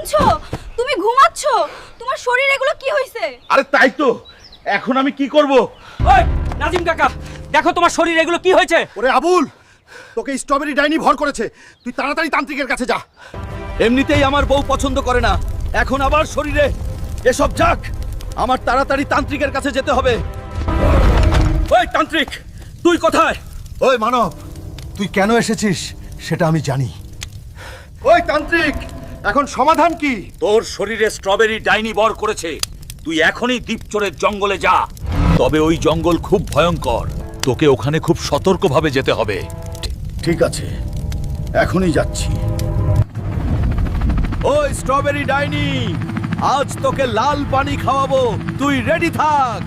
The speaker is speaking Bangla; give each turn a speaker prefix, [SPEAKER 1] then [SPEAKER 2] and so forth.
[SPEAKER 1] আছো? তুমি ঘুমাচ্ছো? তোমার শরীর এগুলো কি হইছে?
[SPEAKER 2] আরে তাই তো, এখন আমি কি করব?
[SPEAKER 3] ওই নাজিম কাকা, দেখো তোমার শরীর এগুলো কি হয়েছে?
[SPEAKER 4] ওরে আবুল, তোকে স্ট্রবেরি ডাইনি ভর করেছে। তুই তাড়াতাড়ি তান্ত্রিকের কাছে যা।
[SPEAKER 2] এমনিতেই আমার বউ পছন্দ করে না, এখন আবার শরীরে এসব যাক। আমার তাড়াতাড়ি তান্ত্রিকের কাছে যেতে হবে। ওই তান্ত্রিক, তুই কোথায়?
[SPEAKER 4] ওই মানব, তুই কেন এসেছিস সেটা আমি জানি। ওই তান্ত্রিক, এখন সমাধান কি?
[SPEAKER 2] তোর শরীরে স্ট্রবেরি ডাইনি বর করেছে। তুই এখনই দ্বীপচরের জঙ্গলে যা। তবে ওই জঙ্গল খুব ভয়ঙ্কর, তোকে ওখানে খুব সতর্কভাবে যেতে হবে।
[SPEAKER 4] ঠিক আছে, এখনই যাচ্ছি।
[SPEAKER 2] ওই স্ট্রবেরি ডাইনি, আজ তোকে লাল পানি খাওয়াবো, তুই রেডি থাক।